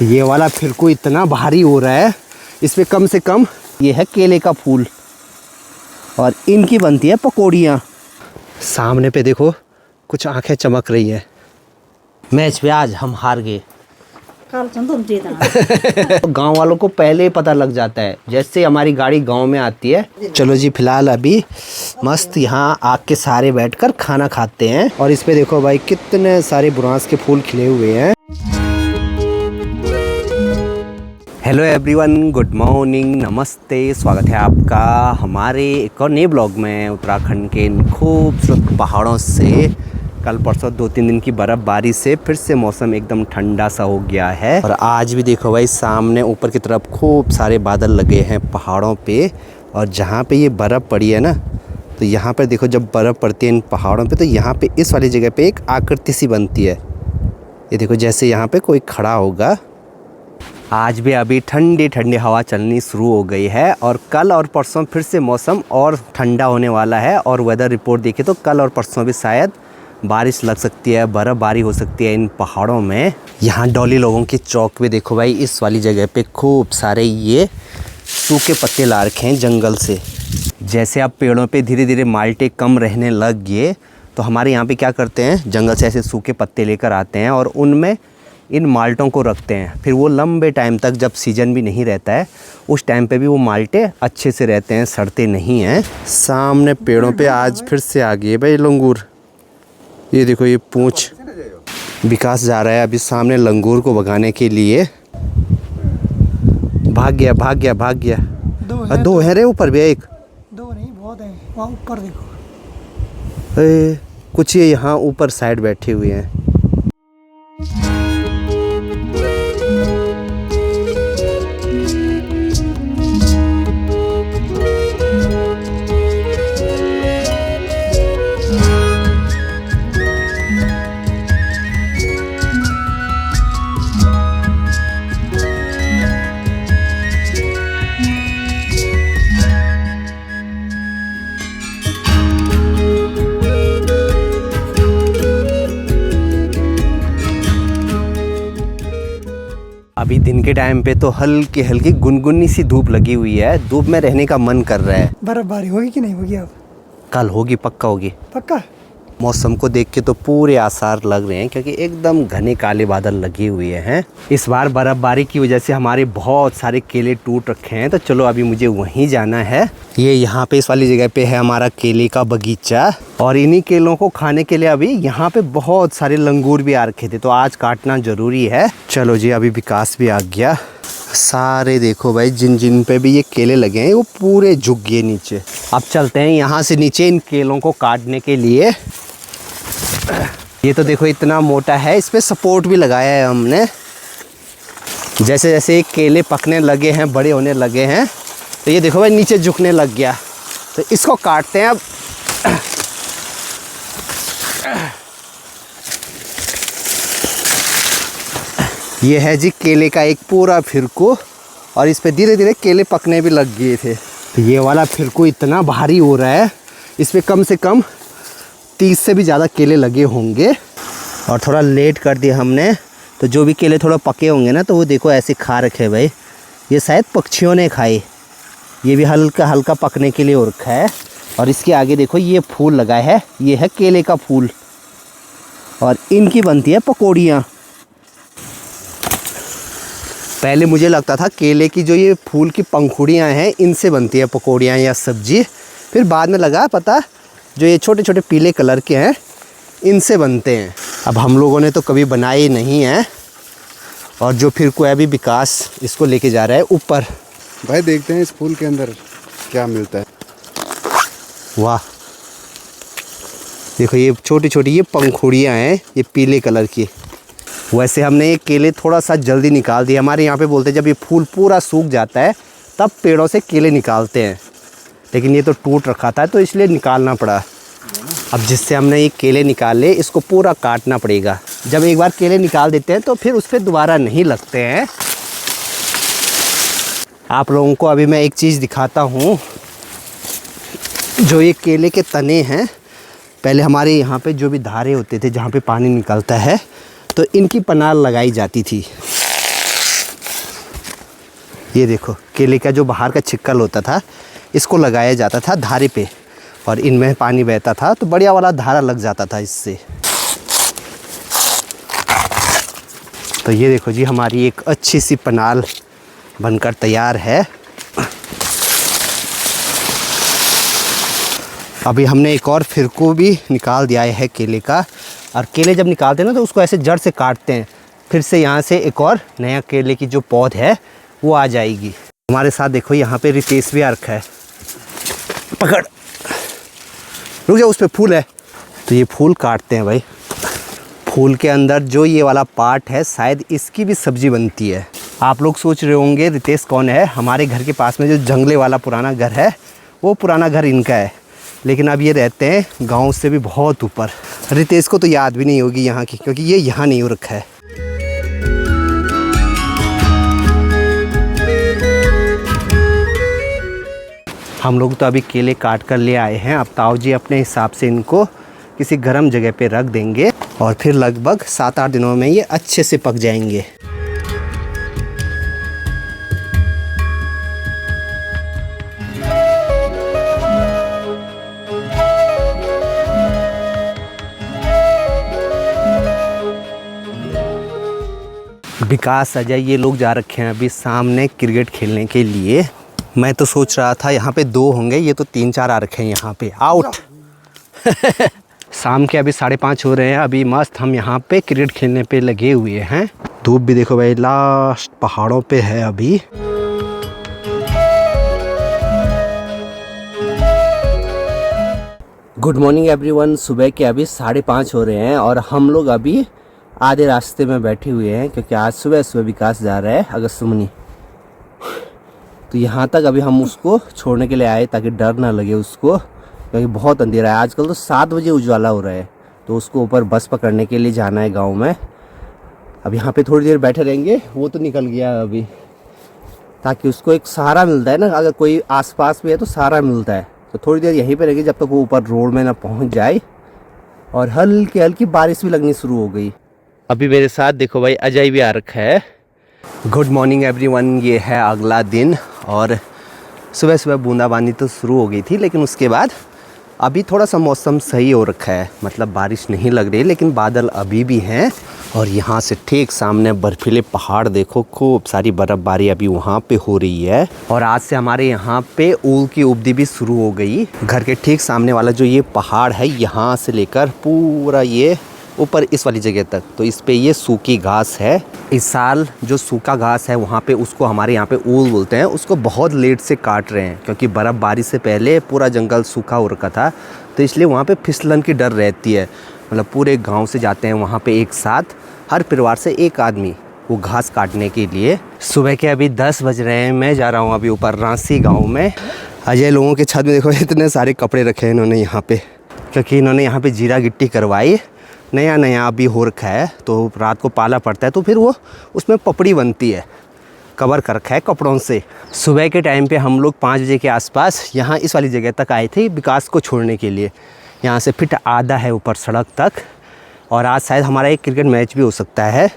ये वाला फिरकू इतना भारी हो रहा है, इसमें कम से कम ये है केले का फूल और इनकी बनती है पकौड़ियाँ। सामने पे देखो कुछ आंखें चमक रही है। मैच पे आज हम हार गए। गांव वालों को पहले ही पता लग जाता है जैसे हमारी गाड़ी गांव में आती है। चलो जी, फिलहाल अभी मस्त यहाँ आग के सहारे बैठकर खाना खाते हैं। और इस पे देखो भाई कितने सारे बुरांस के फूल खिले हुए हैं। हेलो एवरीवन, गुड मॉर्निंग, नमस्ते, स्वागत है आपका हमारे एक और नए ब्लॉग में। उत्तराखंड के इन खूबसूरत पहाड़ों से कल परसों 2-3 दिन की बर्फ़बारी से फिर से मौसम एकदम ठंडा सा हो गया है। और आज भी देखो भाई सामने ऊपर की तरफ खूब सारे बादल लगे हैं पहाड़ों पे। और जहाँ पे ये बर्फ़ पड़ी है ना, तो यहाँ पर देखो जब बर्फ़ पड़ती है इन पहाड़ों पे, तो यहाँ पे इस वाली जगह पे एक आकृति सी बनती है। ये देखो जैसे यहाँ पे कोई खड़ा होगा। आज भी अभी ठंडी ठंडी हवा चलनी शुरू हो गई है और कल और परसों फिर से मौसम और ठंडा होने वाला है। और वेदर रिपोर्ट देखें तो कल और परसों भी शायद बारिश लग सकती है, बर्फ़बारी हो सकती है इन पहाड़ों में। यहाँ डोली लोगों की चौक पे देखो भाई, इस वाली जगह पे खूब सारे ये सूखे पत्ते ला रखे हैं जंगल से। जैसे अब पेड़ों पे धीरे धीरे माल्टे कम रहने लग गए, तो हमारे यहाँ पे क्या करते हैं, जंगल से ऐसे सूखे पत्ते लेकर आते हैं और उनमें इन माल्टों को रखते हैं। फिर वो लंबे टाइम तक, जब सीज़न भी नहीं रहता है उस टाइम पे भी वो माल्टे अच्छे से रहते हैं, सड़ते नहीं हैं। सामने पेड़ों पे आज फिर से आ गए भाई लंगूर। ये देखो ये पूंछ विकास जा रहा है अभी सामने लंगूर को भगाने के लिए। भाग गया भाग गया भाग गया। दो है रे, ऊपर भी एक। दो नहीं, बहुत है वहाँ ऊपर देखो। कुछ ये यहाँ ऊपर साइड बैठे हुए हैं। अभी दिन के टाइम पे तो हल्की हल्की गुनगुनी सी धूप लगी हुई है। धूप में रहने का मन कर रहा है। बर्फबारी होगी कि नहीं होगी? अब कल होगी, पक्का होगी। पक्का। मौसम को देख के तो पूरे आसार लग रहे हैं, क्योंकि एकदम घने काले बादल लगे हुए हैं। इस बार बर्फबारी की वजह से हमारे बहुत सारे केले टूट रखे हैं। तो चलो अभी मुझे वहीं जाना है। ये यहाँ पे इस वाली जगह पे है हमारा केले का बगीचा। और इन्हीं केलों को खाने के लिए अभी यहाँ पे बहुत सारे लंगूर भी आ रखे थे, तो आज काटना जरूरी है। चलो जी, अभी विकास भी आ गया। सारे देखो भाई, जिन जिन पे भी ये केले लगे हैं वो पूरे झुक गए नीचे। अब चलते हैं यहाँ से नीचे इन केलों को काटने के लिए। ये तो देखो इतना मोटा है, इस पे सपोर्ट भी लगाया है हमने। जैसे जैसे केले पकने लगे हैं, बड़े होने लगे हैं, तो ये देखो भाई नीचे झुकने लग गया। तो इसको काटते हैं अब। ये है जी केले का एक पूरा फिरकू, और इस पे धीरे धीरे केले पकने भी लग गए थे। ये वाला फिरकू इतना भारी हो रहा है, इस पे कम से कम 30 से भी ज़्यादा केले लगे होंगे। और थोड़ा लेट कर दिया हमने, तो जो भी केले थोड़ा पके होंगे ना, तो वो देखो ऐसे खा रखे भाई। ये शायद पक्षियों ने खाए। ये भी हल्का हल्का पकने के लिए हो रखा है। और इसके आगे देखो ये फूल लगा है, ये है केले का फूल, और इनकी बनती है पकौड़ियाँ। पहले मुझे लगता था केले की जो ये फूल की पंखुड़ियाँ हैं, इनसे बनती है पकौड़ियाँ या सब्जी। फिर बाद में लगा पता, जो ये छोटे छोटे पीले कलर के हैं, इनसे बनते हैं। अब हम लोगों ने तो कभी बनाए नहीं है। और जो फिर कोई अभी विकास इसको लेके जा रहा है ऊपर। भाई देखते हैं इस फूल के अंदर क्या मिलता है। वाह, देखो ये छोटी छोटी ये पंखुड़ियाँ हैं, ये पीले कलर की। वैसे हमने ये केले थोड़ा सा जल्दी निकाल दिए। हमारे यहाँ पे बोलते हैं जब ये फूल पूरा सूख जाता है तब पेड़ों से केले निकालते हैं, लेकिन ये तो टूट रखा था तो इसलिए निकालना पड़ा। अब जिससे हमने ये केले निकाले, इसको पूरा काटना पड़ेगा। जब एक बार केले निकाल देते हैं तो फिर उस पर दोबारा नहीं लगते हैं। आप लोगों को अभी मैं एक चीज़ दिखाता हूँ। जो ये केले के तने हैं, पहले हमारे यहाँ पे जो भी धारे होते थे जहाँ पे पानी निकलता है, तो इनकी पनाल लगाई जाती थी। ये देखो, केले का जो बाहर का छिक्कल होता था इसको लगाया जाता था धारे पे और इनमें पानी बहता था तो बढ़िया वाला धारा लग जाता था इससे। तो ये देखो जी, हमारी एक अच्छी सी पनाल बनकर तैयार है। अभी हमने एक और फिरको भी निकाल दिया है केले का, और केले जब निकालते हैं ना तो उसको ऐसे जड़ से काटते हैं, फिर से यहाँ से एक और नया केले की जो पौध है वो आ जाएगी। हमारे साथ देखो यहाँ पे रितेश भी आ रखा है। पकड़, रुक जा, उस पे फूल है। तो ये फूल काटते हैं भाई। फूल के अंदर जो ये वाला पार्ट है शायद इसकी भी सब्जी बनती है। आप लोग सोच रहे होंगे रितेश कौन है। हमारे घर के पास में जो जंगले वाला पुराना घर है वो पुराना घर इनका है, लेकिन अब ये रहते हैं गांव से भी बहुत ऊपर। रितेश को तो याद भी नहीं होगी यहाँ की, क्योंकि ये यहाँ नहीं हो रखा है। हम लोग तो अभी केले काट कर ले आए हैं। अब ताऊ जी अपने हिसाब से इनको किसी गर्म जगह पे रख देंगे और फिर लगभग 7-8 दिनों में ये अच्छे से पक जाएंगे। विकास, अजय ये लोग जा रखे हैं अभी सामने क्रिकेट खेलने के लिए। मैं तो सोच रहा था यहाँ पे 2 होंगे, ये तो 3-4 आ रखे हैं यहाँ पे। आउट। शाम के अभी 5:30 हो रहे हैं। अभी मस्त हम यहाँ पे क्रिकेट खेलने पे लगे हुए हैं। धूप भी देखो भाई लास्ट पहाड़ों पे है अभी। Good morning everyone. सुबह के अभी 5:30 हो रहे हैं और हम लोग अभी आधे रास्ते में बैठे हुए हैं, क्योंकि आज सुबह सुबह विकास जा रहा है अगस्त्यमुनि। तो यहाँ तक अभी हम उसको छोड़ने के लिए आए ताकि डर ना लगे उसको, क्योंकि बहुत अंधेरा है। आजकल तो 7 बजे उजाला हो रहा है, तो उसको ऊपर बस पकड़ने के लिए जाना है गांव में। अब यहाँ पे थोड़ी देर बैठे रहेंगे। वो तो निकल गया अभी, ताकि उसको एक सहारा मिलता है ना, अगर कोई आसपास में है तो सहारा मिलता है। तो थोड़ी देर यहीं पे रहेंगे जब तक वो ऊपर रोड में ना पहुँच जाए। और हल्की हल्की बारिश भी लगनी शुरू हो गई। अभी मेरे साथ देखो भाई अजय भी आ रखा है। Good morning everyone. ये है अगला दिन और सुबह सुबह बूंदाबांदी तो शुरू हो गई थी, लेकिन उसके बाद अभी थोड़ा सा मौसम सही हो रखा है। मतलब बारिश नहीं लग रही, लेकिन बादल अभी भी हैं। और यहाँ से ठीक सामने बर्फीले पहाड़ देखो, खूब सारी बर्फ़बारी अभी वहाँ पे हो रही है। और आज से हमारे यहाँ पे ऊल की उपदी भी शुरू हो गई। घर के ठीक सामने वाला जो ये पहाड़ है, यहाँ से लेकर पूरा ये ऊपर इस वाली जगह तक, तो इस पे ये सूखी घास है। इस साल जो सूखा घास है वहाँ पे, उसको हमारे यहाँ पे ऊल बोलते हैं, उसको बहुत लेट से काट रहे हैं, क्योंकि बर्फ़बारी से पहले पूरा जंगल सूखा हो रखा था। तो इसलिए वहाँ पे फिसलन की डर रहती है। मतलब पूरे गांव से जाते हैं वहाँ पे एक साथ, हर परिवार से एक आदमी वो घास काटने के लिए। सुबह के अभी 10 बज रहे हैं। मैं जा रहा हूँ अभी ऊपर रांसी गाँव में। अजय लोगों के छत में देखो इतने सारे कपड़े रखे हैं इन्होंने यहाँ पे, क्योंकि इन्होंने यहाँ पे जीरा गिट्टी करवाई। नया अभी हो रखा है, तो रात को पाला पड़ता है तो फिर वो उसमें पपड़ी बनती है, कवर कर रखा है कपड़ों से। सुबह के टाइम पे हम लोग 5 बजे के आसपास यहाँ इस वाली जगह तक आए थे विकास को छोड़ने के लिए। यहाँ से फिट आधा है ऊपर सड़क तक, और आज शायद हमारा एक क्रिकेट मैच भी हो सकता है।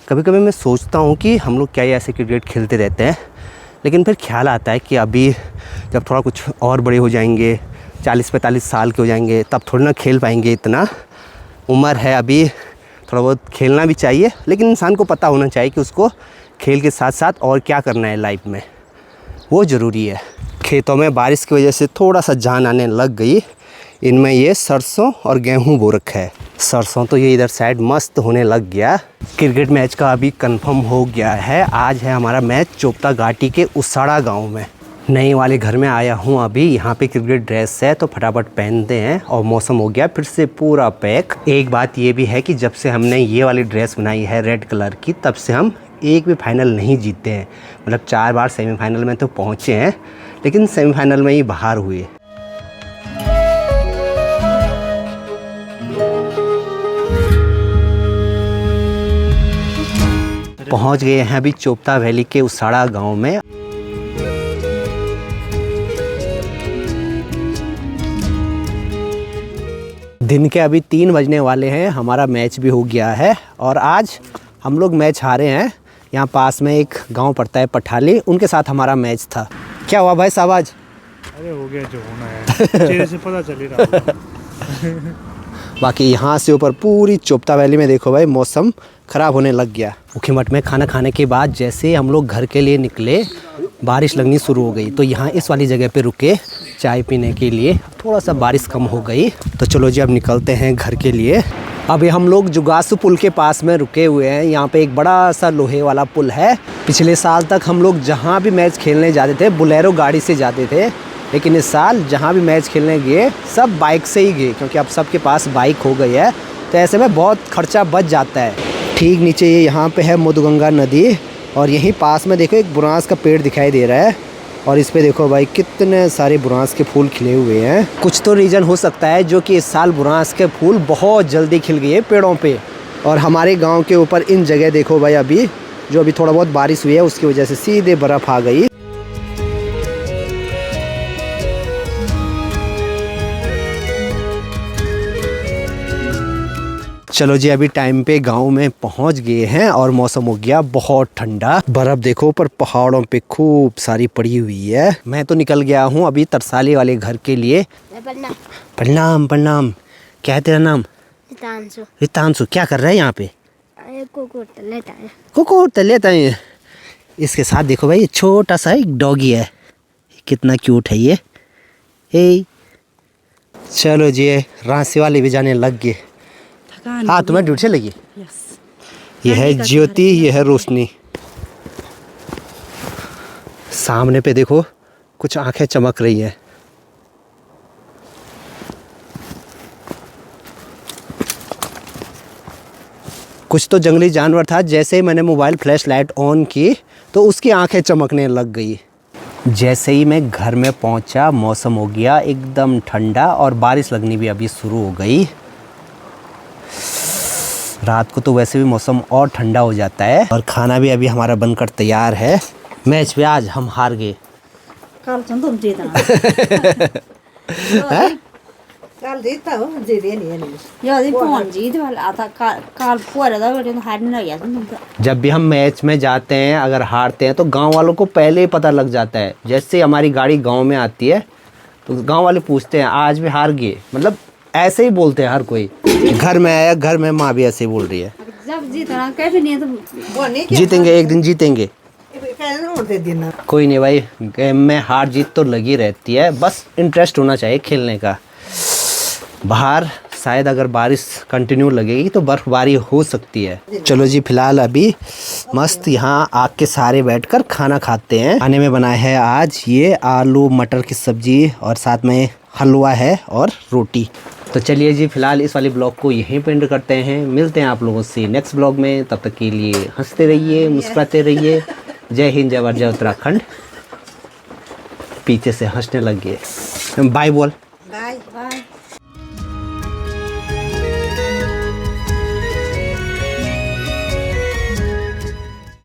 कभी कभी मैं सोचता हूँ कि हम लोग क्या ऐसे क्रिकेट खेलते रहते हैं, लेकिन फिर ख्याल आता है कि अभी जब थोड़ा कुछ और बड़े हो जाएंगे, 40-45 साल के हो जाएंगे, तब थोड़ी ना खेल पाएंगे। इतना उम्र है अभी, थोड़ा बहुत खेलना भी चाहिए, लेकिन इंसान को पता होना चाहिए कि उसको खेल के साथ साथ और क्या करना है लाइफ में, वो ज़रूरी है। खेतों में बारिश की वजह से थोड़ा सा जान आने लग गई। इनमें ये सरसों और गेहूं बो रखा है। सरसों तो ये इधर साइड मस्त होने लग गया। क्रिकेट मैच का अभी कंफर्म हो गया है। आज है हमारा मैच चोपता घाटी के उसाड़ा गाँव में। नई वाले घर में आया हूँ अभी। यहाँ पे क्रिकेट ड्रेस है तो फटाफट पहनते हैं, और मौसम हो गया फिर से पूरा पैक। एक बात ये भी है कि जब से हमने ये वाली ड्रेस बनाई है रेड कलर की, तब से हम एक भी फाइनल नहीं जीते हैं। मतलब 4 बार सेमीफाइनल में तो पहुँचे हैं, लेकिन सेमीफाइनल में ही बाहर हुए। पहुँच गए हैं अभी चोपता वैली के उसाड़ा गाँव में। दिन के अभी 3 बजने वाले हैं। हमारा मैच भी हो गया है, और आज हम लोग मैच हारे हैं यहाँ पास में एक गांव पड़ता है पठाली, उनके साथ हमारा मैच था। क्या हुआ भाई साहब आज? अरे हो गया जो होना है, चेहरे से पता चल ही रहा होगा। बाकी यहाँ से ऊपर पूरी चोपता वैली में देखो भाई मौसम ख़राब होने लग गया। ऊखीमठ में खाना खाने के बाद जैसे हम लोग घर के लिए निकले, बारिश लगनी शुरू हो गई। तो यहाँ इस वाली जगह पे रुके चाय पीने के लिए। थोड़ा सा बारिश कम हो गई तो चलो जी अब निकलते हैं घर के लिए। अभी हम लोग जुगासू पुल के पास में रुके हुए हैं। यहाँ पे एक बड़ा सा लोहे वाला पुल है। पिछले साल तक हम लोग जहाँ भी मैच खेलने जाते थे बोलेरो गाड़ी से जाते थे, लेकिन इस साल जहाँ भी मैच खेलने गए सब बाइक से ही गए, क्योंकि अब सबके पास बाइक हो गई है। तो ऐसे में बहुत खर्चा बच जाता है। ठीक नीचे ये यहाँ पे है मधुगंगा नदी, और यहीं पास में देखो एक बुरांस का पेड़ दिखाई दे रहा है। और इस पे देखो भाई कितने सारे बुरांस के फूल खिले हुए हैं। कुछ तो रीज़न हो सकता है जो कि इस साल बुरांस के फूल बहुत जल्दी खिल गए पेड़ों पे। और हमारे गांव के ऊपर इन जगह देखो भाई अभी जो अभी थोड़ा बहुत बारिश हुई है उसकी वजह से सीधे बर्फ़ आ गई। चलो जी अभी टाइम पे गांव में पहुंच गए हैं और मौसम हो गया बहुत ठंडा। बर्फ देखो ऊपर पहाड़ों पे खूब सारी पड़ी हुई है। मैं तो निकल गया हूं अभी तरसाली वाले घर के लिए। प्रणाम प्रणाम। क्या है तेरा नाम? रितांशु। रितांशु। क्या कर रहा है यहाँ पे? कुकुर लेता है। इसके साथ देखो भाई छोटा सा एक डॉगी है, कितना क्यूट है ये। हे चलो जी रांसी वाले भी जाने लग गए। हाँ तुम्हें ड्यूटी लगी? ये है ज्योति, ये है रोशनी। सामने पे देखो कुछ आंखें चमक रही है। कुछ तो जंगली जानवर था। जैसे ही मैंने मोबाइल फ्लैश लाइट ऑन की तो उसकी आंखें चमकने लग गई। जैसे ही मैं घर में पहुंचा मौसम हो गया एकदम ठंडा और बारिश लगनी भी अभी शुरू हो गई। रात को तो वैसे भी मौसम और ठंडा हो जाता है। और खाना भी अभी हमारा बनकर तैयार है। मैच पे आज हम हार गए। कल तुम जीतना। कल जीता हो जीते नहीं। यार ये कौन जीत वाला था? कल पूरा था बट हारने लग गया तुम। जब भी हम मैच में जाते हैं अगर हारते हैं तो गांव वालों को पहले ही पता लग जाता है। जैसे हमारी गाड़ी गांव में आती है तो गांव वाले पूछते हैं आज भी हार गए, मतलब ऐसे ही बोलते हैं हर कोई। घर में आया, घर में माँ भी ऐसे ही बोल रही है। जब जीतना कैसे नहीं तो जीतेंगे, एक दिन जीतेंगे। कोई नहीं भाई, गेम में हार जीत तो लगी रहती है, बस इंटरेस्ट होना चाहिए खेलने का। बाहर शायद अगर बारिश कंटिन्यू लगेगी तो बर्फबारी हो सकती है। चलो जी फिलहाल अभी मस्त यहाँ आग के सहारे बैठकर खाना खाते हैं। खाने में बनाया है आज ये आलू मटर की सब्जी और साथ में हलवा है और रोटी। तो चलिए जी फिलहाल इस वाले ब्लॉग को यहीं पे एंड करते हैं। मिलते हैं आप लोगों से नेक्स्ट ब्लॉग में। तब तक के लिए हंसते रहिए, मुस्कुराते रहिए। जय हिंद, जय भारत, जय उत्तराखंड। पीछे से हंसने लग गए। बाय बोल। Bye bye.